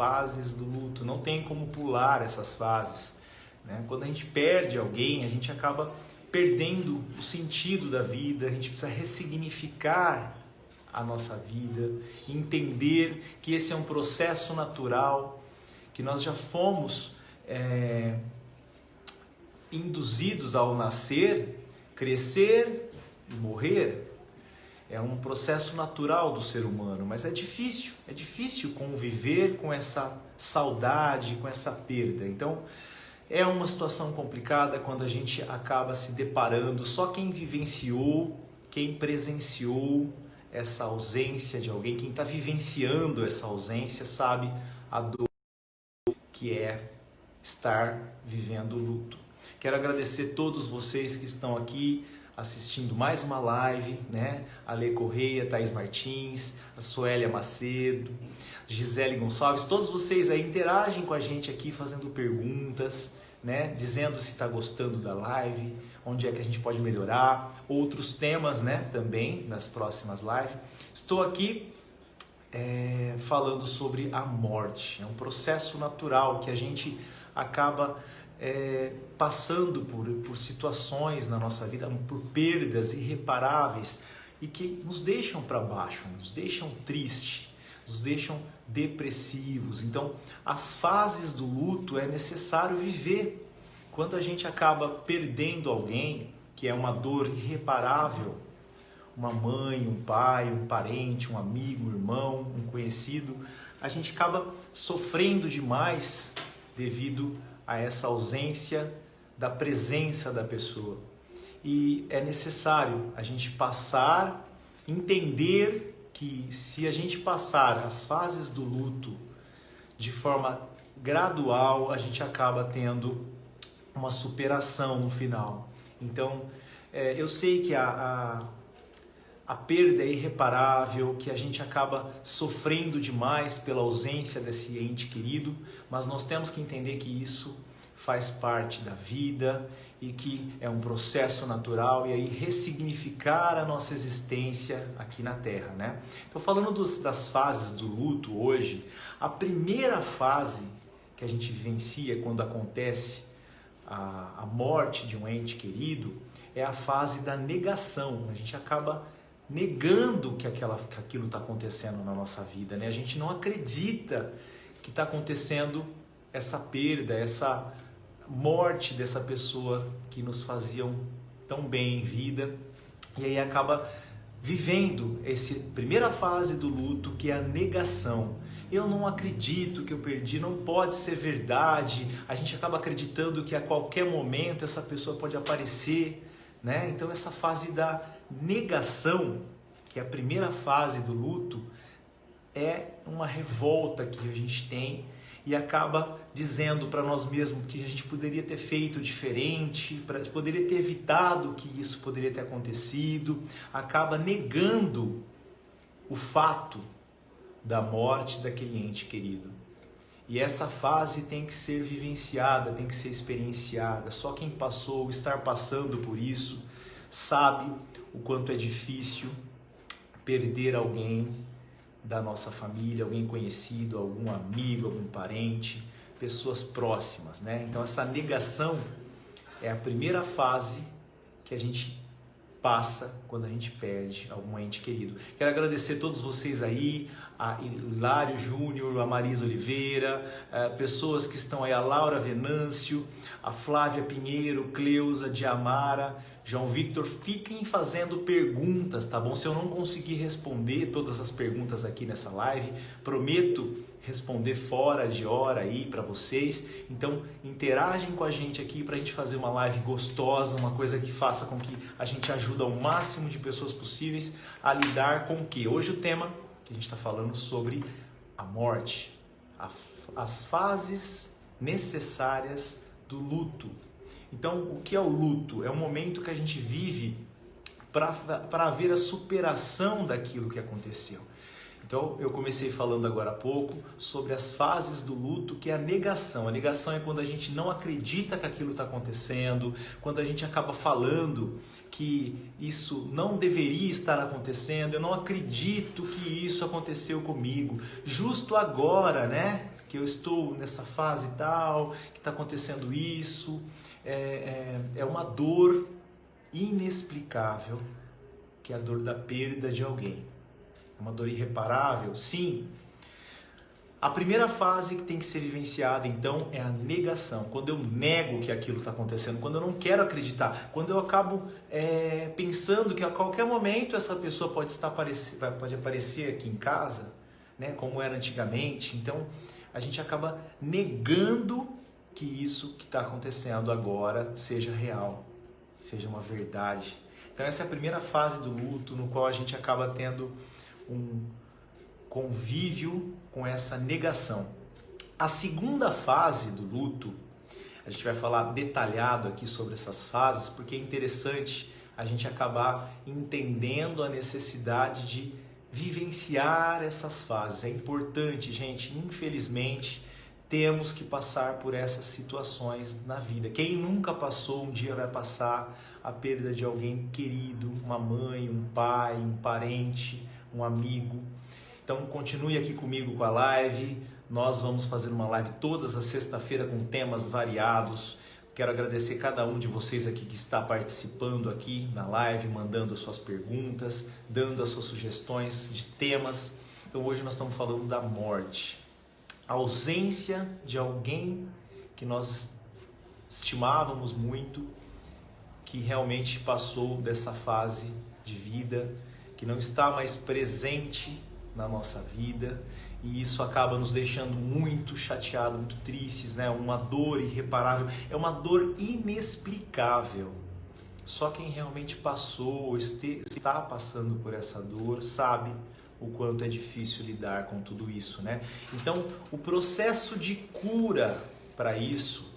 fases do luto, não tem como pular essas fases, né? Quando a gente perde alguém, a gente acaba perdendo o sentido da vida, a gente precisa ressignificar a nossa vida, entender que esse é um processo natural, que nós já fomos induzidos ao nascer, crescer e morrer. É um processo natural do ser humano, mas é difícil conviver com essa saudade, com essa perda. Então, é uma situação complicada quando a gente acaba se deparando, só quem vivenciou, quem presenciou essa ausência de alguém, quem está vivenciando essa ausência, sabe a dor que é estar vivendo o luto. Quero agradecer a todos vocês que estão aqui assistindo mais uma live, né? A Lê Correia, Thaís Martins, a Suélia Macedo, Gisele Gonçalves, todos vocês aí interagem com a gente aqui fazendo perguntas, né? Dizendo se está gostando da live, onde é que a gente pode melhorar, outros temas, né? Também nas próximas lives. Estou aqui falando sobre a morte. É um processo natural que a gente acaba passando por situações na nossa vida, por perdas irreparáveis e que nos deixam para baixo, nos deixam tristes, nos deixam depressivos. Então, as fases do luto é necessário viver. Quando a gente acaba perdendo alguém, que é uma dor irreparável, uma mãe, um pai, um parente, um amigo, um irmão, um conhecido, a gente acaba sofrendo demais devido a essa ausência da presença da pessoa. E é necessário a gente passar, entender que se a gente passar as fases do luto de forma gradual, a gente acaba tendo uma superação no final. Então, eu sei que a perda é irreparável, que a gente acaba sofrendo demais pela ausência desse ente querido, mas nós temos que entender que isso faz parte da vida e que é um processo natural e aí ressignificar a nossa existência aqui na Terra, né? Então, falando das fases do luto hoje, a primeira fase que a gente vivencia quando acontece a morte de um ente querido é a fase da negação. A gente acaba negando que aquilo está acontecendo na nossa vida, né? A gente não acredita que está acontecendo essa perda, essa morte dessa pessoa que nos faziam tão bem em vida, e aí acaba vivendo essa primeira fase do luto, que é a negação. Eu não acredito que eu perdi, não pode ser verdade. A gente acaba acreditando que a qualquer momento essa pessoa pode aparecer, né? Então essa fase da negação, que é a primeira fase do luto, é uma revolta que a gente tem e acaba dizendo para nós mesmos que a gente poderia ter feito diferente, poderia ter evitado que isso poderia ter acontecido, acaba negando o fato da morte daquele ente querido. E essa fase tem que ser vivenciada, tem que ser experienciada. Só quem passou, estar passando por isso, sabe o quanto é difícil perder alguém da nossa família, alguém conhecido, algum amigo, algum parente, pessoas próximas, né? Então essa negação é a primeira fase que a gente passa quando a gente perde algum ente querido. Quero agradecer a todos vocês aí, a Hilário Júnior, a Marisa Oliveira, pessoas que estão aí, a Laura Venâncio, a Flávia Pinheiro, Cleusa, Diamara, João Victor. Fiquem fazendo perguntas, tá bom? Se eu não conseguir responder todas as perguntas aqui nessa live, prometo responder fora de hora aí para vocês. Então interagem com a gente aqui para a gente fazer uma live gostosa, uma coisa que faça com que a gente ajude ao máximo de pessoas possíveis a lidar com o que? Hoje o tema que a gente está falando sobre a morte, as fases necessárias do luto. Então, o que é o luto? É um momento que a gente vive para haver a superação daquilo que aconteceu. Então, eu comecei falando agora há pouco sobre as fases do luto, que é a negação. A negação é quando a gente não acredita que aquilo está acontecendo, quando a gente acaba falando que isso não deveria estar acontecendo, eu não acredito que isso aconteceu comigo. Justo agora, né? que eu estou nessa fase tal, que está acontecendo isso. É uma dor inexplicável, que é a dor da perda de alguém. É uma dor irreparável? Sim. A primeira fase que tem que ser vivenciada, então, é a negação. Quando eu nego que aquilo está acontecendo, quando eu não quero acreditar, quando eu acabo pensando que a qualquer momento essa pessoa pode aparecer aqui em casa, né, como era antigamente. Então, a gente acaba negando que isso que está acontecendo agora seja real, seja uma verdade. Então, essa é a primeira fase do luto, no qual a gente acaba tendo um convívio com essa negação. A segunda fase do luto, a gente vai falar detalhado aqui sobre essas fases, porque é interessante a gente acabar entendendo a necessidade de vivenciar essas fases. É importante, gente, infelizmente, temos que passar por essas situações na vida. Quem nunca passou, um dia vai passar a perda de alguém querido, uma mãe, um pai, um parente, um amigo. Então continue aqui comigo com a live. Nós vamos fazer uma live todas as sexta-feira com temas variados. Quero agradecer cada um de vocês aqui que está participando aqui na live, mandando as suas perguntas, dando as suas sugestões de temas. Então hoje nós estamos falando da morte. A ausência de alguém que nós estimávamos muito, que realmente passou dessa fase de vida, que não está mais presente na nossa vida, e isso acaba nos deixando muito chateados, muito tristes, né? Uma dor irreparável, é uma dor inexplicável. Só quem realmente passou, está passando por essa dor, sabe o quanto é difícil lidar com tudo isso, né? Então, o processo de cura para isso,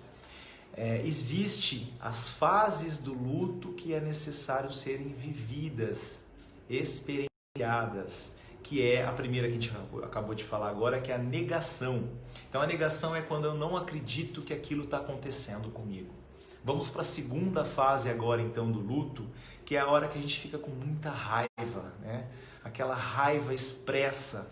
existe as fases do luto que é necessário serem vividas, experienciadas, que é a primeira que a gente acabou de falar agora, que é a negação. Então a negação é quando eu não acredito que aquilo está acontecendo comigo. Vamos para a segunda fase agora então do luto, que é a hora que a gente fica com muita raiva, né? Aquela raiva expressa,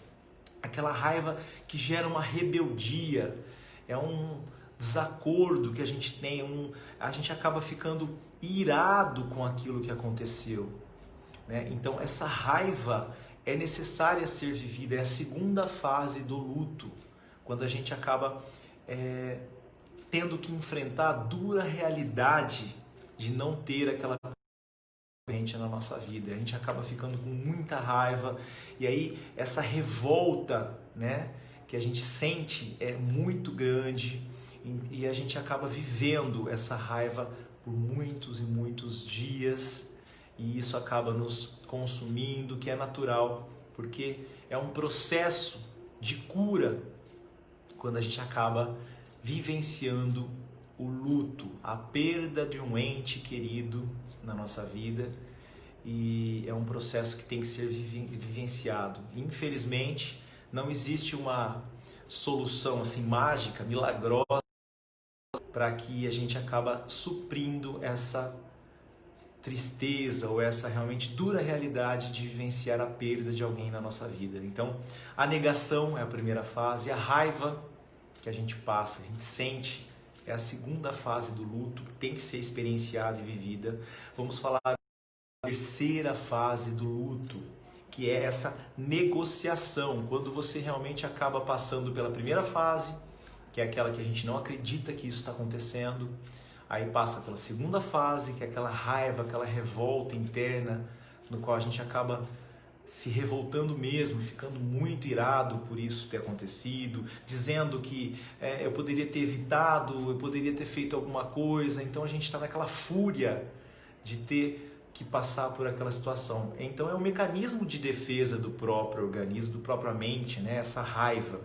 aquela raiva que gera uma rebeldia, é um desacordo que a gente tem, a gente acaba ficando irado com aquilo que aconteceu, né? Então essa raiva é necessária ser vivida, é a segunda fase do luto, quando a gente acaba tendo que enfrentar a dura realidade de não ter aquela presente na nossa vida. A gente acaba ficando com muita raiva, e aí essa revolta, né, que a gente sente é muito grande, e a gente acaba vivendo essa raiva por muitos e muitos dias, e isso acaba nos consumindo, que é natural, porque é um processo de cura quando a gente acaba vivenciando o luto, a perda de um ente querido na nossa vida, e é um processo que tem que ser vivenciado. Infelizmente, não existe uma solução assim mágica, milagrosa, para que a gente acaba suprindo essa tristeza ou essa realmente dura realidade de vivenciar a perda de alguém na nossa vida. Então, a negação é a primeira fase, a raiva que a gente passa, a gente sente, é a segunda fase do luto, que tem que ser experienciada e vivida. Vamos falar da terceira fase do luto, que é essa negociação, quando você realmente acaba passando pela primeira fase, que é aquela que a gente não acredita que isso está acontecendo. Aí passa pela segunda fase, que é aquela raiva, aquela revolta interna, no qual a gente acaba se revoltando mesmo, ficando muito irado por isso ter acontecido, dizendo que eu poderia ter evitado, eu poderia ter feito alguma coisa. Então a gente está naquela fúria de ter que passar por aquela situação. Então é um mecanismo de defesa do próprio organismo, do própria mente, né? Essa raiva.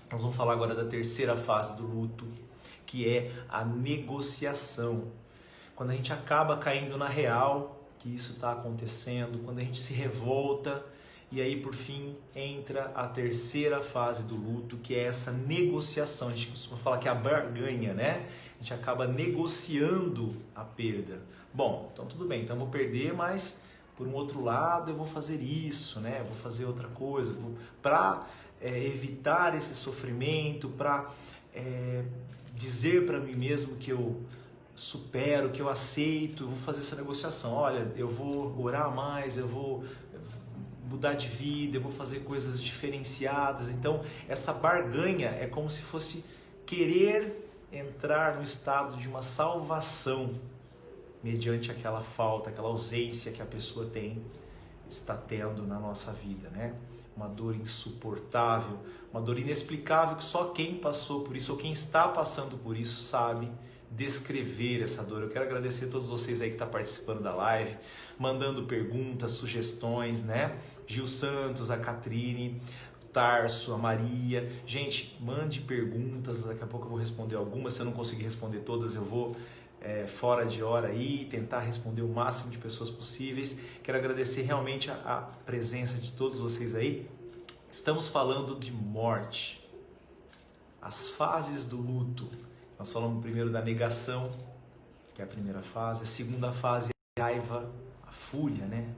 Nós vamos falar agora da terceira fase do luto, que é a negociação. Quando a gente acaba caindo na real que isso está acontecendo, quando a gente se revolta, e aí por fim entra a terceira fase do luto, que é essa negociação. A gente costuma falar que é a barganha, né? A gente acaba negociando a perda. Bom, então tudo bem, então eu vou perder, mas por um outro lado eu vou fazer isso, né? Eu vou fazer outra coisa, para evitar esse sofrimento, para dizer para mim mesmo que eu supero, que eu aceito, eu vou fazer essa negociação. Olha, eu vou orar mais, eu vou mudar de vida, eu vou fazer coisas diferenciadas. Então, essa barganha é como se fosse querer entrar no estado de uma salvação mediante aquela falta, aquela ausência que a pessoa está tendo na nossa vida, né? Uma dor insuportável, uma dor inexplicável que só quem passou por isso ou quem está passando por isso sabe descrever essa dor. Eu quero agradecer a todos vocês aí que estão participando da live, mandando perguntas, sugestões, né? Gil Santos, a Catrine, o Tarso, a Maria. Gente, mande perguntas, daqui a pouco eu vou responder algumas. Se eu não conseguir responder todas, eu vou fora de hora aí, tentar responder o máximo de pessoas possíveis. Quero agradecer realmente a presença de todos vocês aí. Estamos falando de morte, as fases do luto. Nós falamos primeiro da negação, que é a primeira fase. A segunda fase é a raiva, a fúria, né?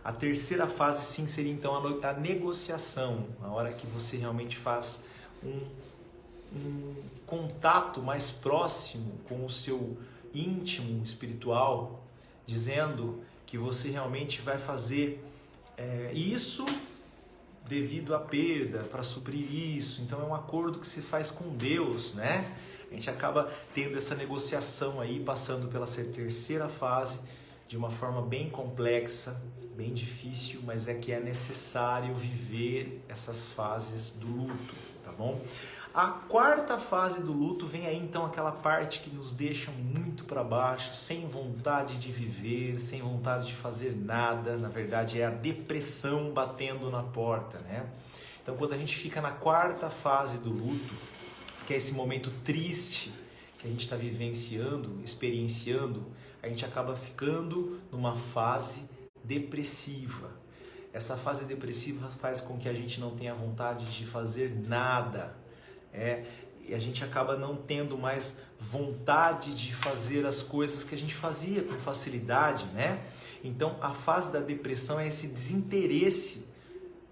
A terceira fase, sim, seria então a negociação, a hora que você realmente faz um contato mais próximo com o seu íntimo espiritual, dizendo que você realmente vai fazer isso devido à perda, para suprir isso. Então é um acordo que se faz com Deus, né? A gente acaba tendo essa negociação aí, passando pela terceira fase de uma forma bem complexa, bem difícil, mas é que é necessário viver essas fases do luto, tá bom? A quarta fase do luto vem aí então aquela parte que nos deixa muito para baixo, sem vontade de viver, sem vontade de fazer nada. Na verdade é a depressão batendo na porta, né? Então quando a gente fica na quarta fase do luto, que é esse momento triste que a gente está vivenciando, experienciando, a gente acaba ficando numa fase depressiva. Essa fase depressiva faz com que a gente não tenha vontade de fazer nada. E a gente acaba não tendo mais vontade de fazer as coisas que a gente fazia com facilidade, né? Então a fase da depressão é esse desinteresse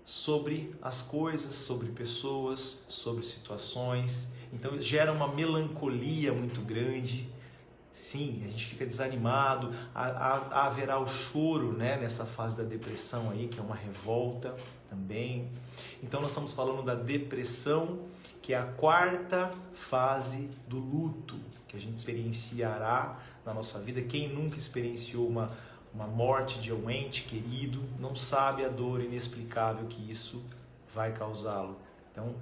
sobre as coisas, sobre pessoas, sobre situações. Então gera uma melancolia muito grande. Sim, a gente fica desanimado, haverá o choro, né, nessa fase da depressão aí, que é uma revolta também. Então nós estamos falando da depressão, que é a quarta fase do luto que a gente experienciará na nossa vida. Quem nunca experienciou uma morte de um ente querido não sabe a dor inexplicável que isso vai causá-lo. Então,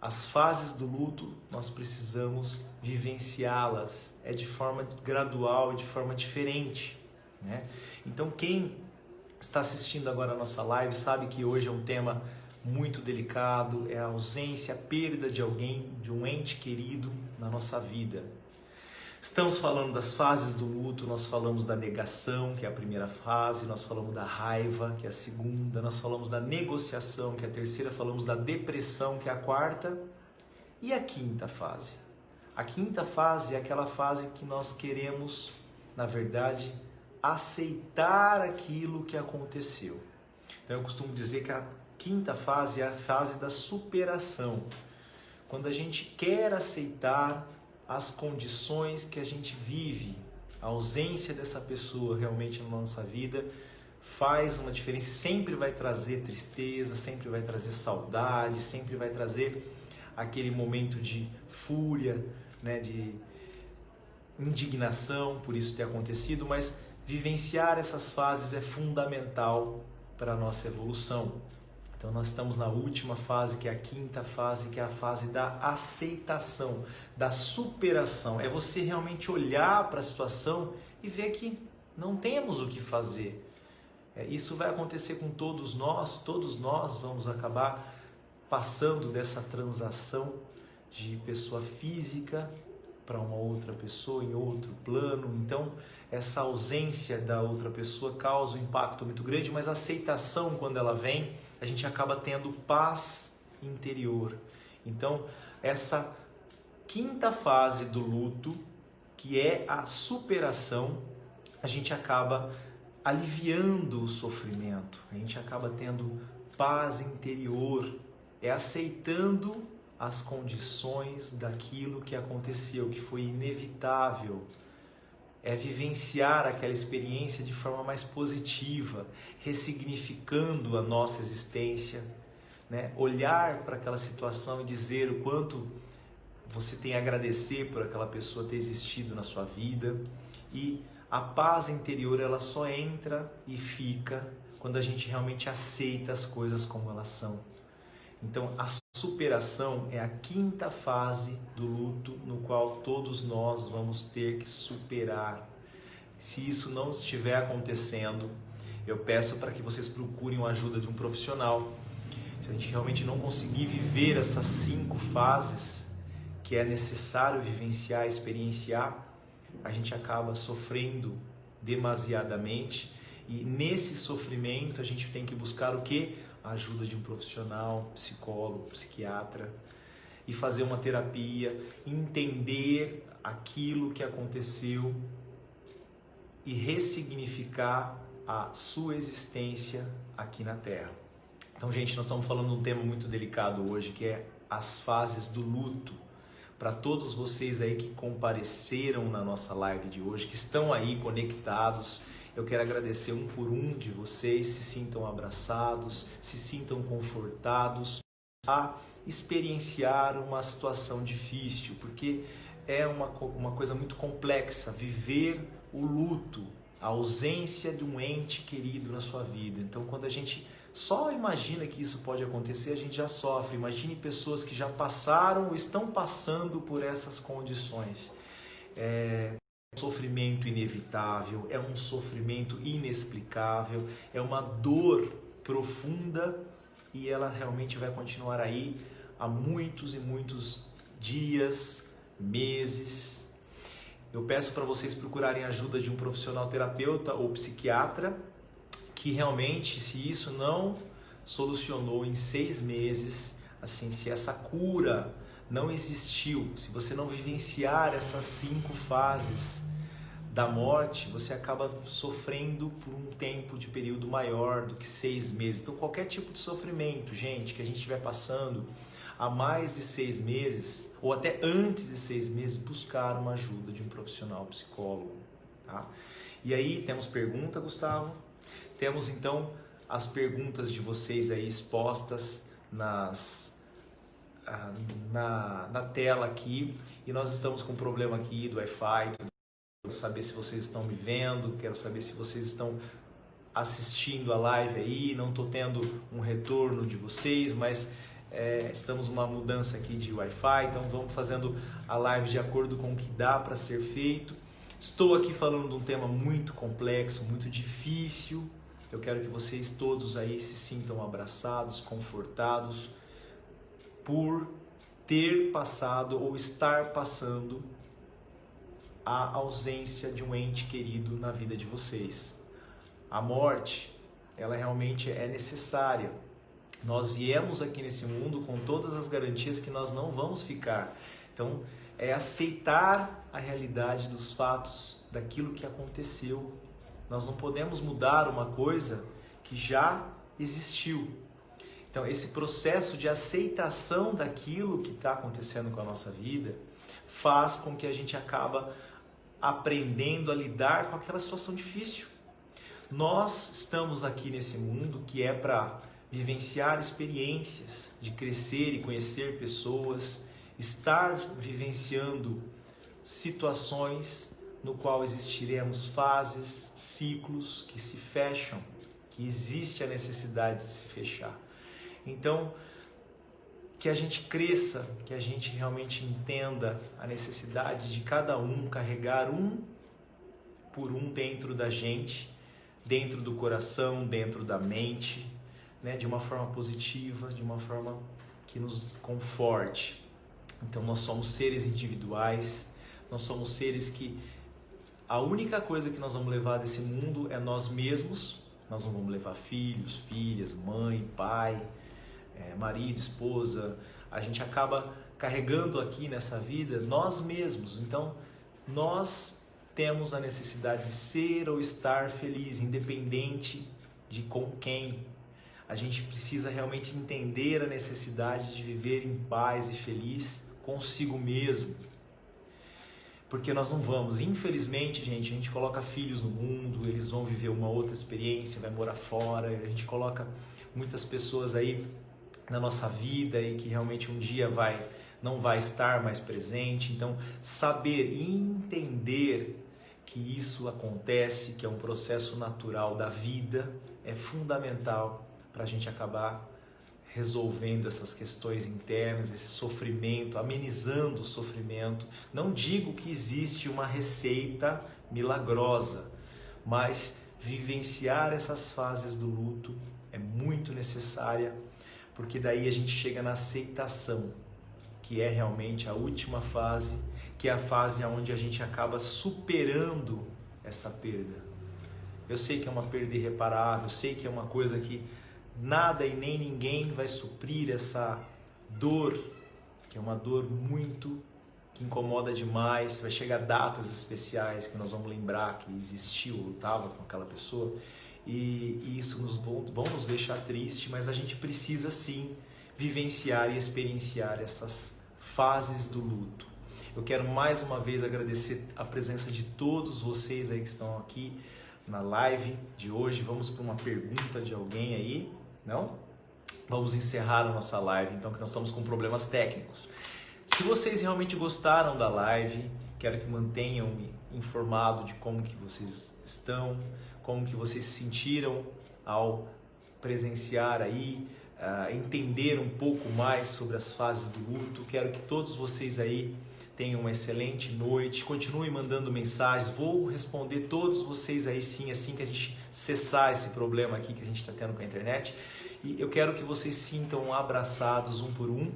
as fases do luto, nós precisamos vivenciá-las, de forma gradual e de forma diferente, né? Então quem está assistindo agora a nossa live sabe que hoje é um tema muito delicado, é a ausência, a perda de alguém, de um ente querido na nossa vida. Estamos falando das fases do luto, nós falamos da negação, que é a primeira fase, nós falamos da raiva, que é a segunda, nós falamos da negociação, que é a terceira, falamos da depressão, que é a quarta, e a quinta fase. A quinta fase é aquela fase que nós queremos, na verdade, aceitar aquilo que aconteceu. Então eu costumo dizer que a quinta fase é a fase da superação, quando a gente quer aceitar as condições que a gente vive, a ausência dessa pessoa realmente na nossa vida faz uma diferença, sempre vai trazer tristeza, sempre vai trazer saudade, sempre vai trazer aquele momento de fúria, né, de indignação por isso ter acontecido, mas vivenciar essas fases é fundamental para a nossa evolução. Então nós estamos na última fase, que é a quinta fase, que é a fase da aceitação, da superação. É você realmente olhar para a situação e ver que não temos o que fazer. Isso vai acontecer com todos nós vamos acabar passando dessa transação de pessoa física para uma outra pessoa em outro plano. Então essa ausência da outra pessoa causa um impacto muito grande, mas a aceitação, quando ela vem, a gente acaba tendo paz interior. Então essa quinta fase do luto, que é a superação, a gente acaba aliviando o sofrimento, a gente acaba tendo paz interior, é aceitando as condições daquilo que aconteceu, que foi inevitável. É vivenciar aquela experiência de forma mais positiva, ressignificando a nossa existência, né? Olhar para aquela situação e dizer o quanto você tem a agradecer por aquela pessoa ter existido na sua vida. E a paz interior, ela só entra e fica quando a gente realmente aceita as coisas como elas são. Então, a superação é a quinta fase do luto, no qual todos nós vamos ter que superar. Se isso não estiver acontecendo, eu peço para que vocês procurem a ajuda de um profissional. Se a gente realmente não conseguir viver essas 5 fases que é necessário vivenciar, experienciar, a gente acaba sofrendo demasiadamente, e nesse sofrimento a gente tem que buscar o quê? A ajuda de um profissional, psicólogo, psiquiatra, e fazer uma terapia, entender aquilo que aconteceu e ressignificar a sua existência aqui na Terra. Então, gente, nós estamos falando de um tema muito delicado hoje, que é as fases do luto. Para todos vocês aí que compareceram na nossa live de hoje, que estão aí conectados, eu quero agradecer um por um de vocês. Se sintam abraçados, se sintam confortados a experienciar uma situação difícil, porque é uma coisa muito complexa viver o luto, a ausência de um ente querido na sua vida. Então, quando a gente só imagina que isso pode acontecer, a gente já sofre. Imagine pessoas que já passaram ou estão passando por essas condições. É um sofrimento inevitável, é um sofrimento inexplicável, é uma dor profunda, e ela realmente vai continuar aí há muitos e muitos dias, meses. Eu peço para vocês procurarem a ajuda de um profissional terapeuta ou psiquiatra, que realmente, se isso não solucionou em 6 meses, assim, se essa cura não existiu, se você não vivenciar essas 5 fases da morte, você acaba sofrendo por um tempo de período maior do que 6 meses. Então, qualquer tipo de sofrimento, gente, que a gente estiver passando há mais de 6 meses, ou até antes de 6 meses, buscar uma ajuda de um profissional psicólogo, tá? E aí, temos pergunta, Gustavo? Temos então as perguntas de vocês aí expostas na tela aqui, e nós estamos com um problema aqui do Wi-Fi. Quero saber se vocês estão me vendo, quero saber se vocês estão assistindo a live aí. Não estou tendo um retorno de vocês, mas estamos numa mudança aqui de Wi-Fi, então vamos fazendo a live de acordo com o que dá para ser feito. Estou aqui falando de um tema muito complexo, muito difícil. Eu quero que vocês todos aí se sintam abraçados, confortados por ter passado ou estar passando a ausência de um ente querido na vida de vocês. A morte, ela realmente é necessária. Nós viemos aqui nesse mundo com todas as garantias que nós não vamos ficar. Então, é aceitar a realidade dos fatos, daquilo que aconteceu. Nós não podemos mudar uma coisa que já existiu. Então, esse processo de aceitação daquilo que está acontecendo com a nossa vida faz com que a gente acaba aprendendo a lidar com aquela situação difícil. Nós estamos aqui nesse mundo que é para vivenciar experiências, de crescer e conhecer pessoas, estar vivenciando situações no qual existiremos fases, ciclos que se fecham, que existe a necessidade de se fechar. Então, que a gente cresça, que a gente realmente entenda a necessidade de cada um carregar um por um dentro da gente, dentro do coração, dentro da mente, né, de uma forma positiva, de uma forma que nos conforte. Então, nós somos seres individuais, nós somos seres que a única coisa que nós vamos levar desse mundo é nós mesmos. Nós não vamos levar filhos, filhas, mãe, pai, marido, esposa. A gente acaba carregando aqui nessa vida nós mesmos. Então, nós temos a necessidade de ser ou estar feliz, independente de com quem. a gente precisa realmente entender a necessidade de viver em paz e feliz consigo mesmo. Porque nós não vamos, infelizmente, gente, a gente coloca filhos no mundo, eles vão viver uma outra experiência, vai morar fora, a gente coloca muitas pessoas aí na nossa vida e que realmente um dia não vai estar mais presente. Então, saber e entender que isso acontece, que é um processo natural da vida, é fundamental para a gente acabar resolvendo essas questões internas, esse sofrimento, amenizando o sofrimento. Não digo que existe uma receita milagrosa, mas vivenciar essas fases do luto é muito necessária, porque daí a gente chega na aceitação, que é realmente a última fase, que é a fase onde a gente acaba superando essa perda. Eu sei que é uma perda irreparável, eu sei que é uma coisa que nada e nem ninguém vai suprir essa dor, que é uma dor muito que incomoda demais. Vai chegar datas especiais que nós vamos lembrar que existiu ou estava com aquela pessoa, e isso vão nos deixar triste, mas a gente precisa sim vivenciar e experienciar essas fases do luto. Eu quero mais uma vez agradecer a presença de todos vocês aí que estão aqui na live de hoje. Vamos para uma pergunta de alguém aí, não? Vamos encerrar a nossa live, então, que nós estamos com problemas técnicos. Se vocês realmente gostaram da live, quero que mantenham-me informado de como que vocês estão, como que vocês se sentiram ao presenciar aí, entender um pouco mais sobre as fases do luto. Quero que todos vocês aí tenham uma excelente noite, continuem mandando mensagens, vou responder todos vocês aí sim, assim que a gente cessar esse problema aqui que a gente está tendo com a internet. E eu quero que vocês sintam abraçados um por um,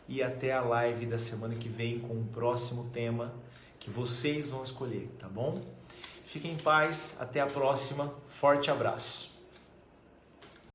e até a live da semana que vem com o próximo tema que vocês vão escolher, tá bom? Fiquem em paz, até a próxima, forte abraço!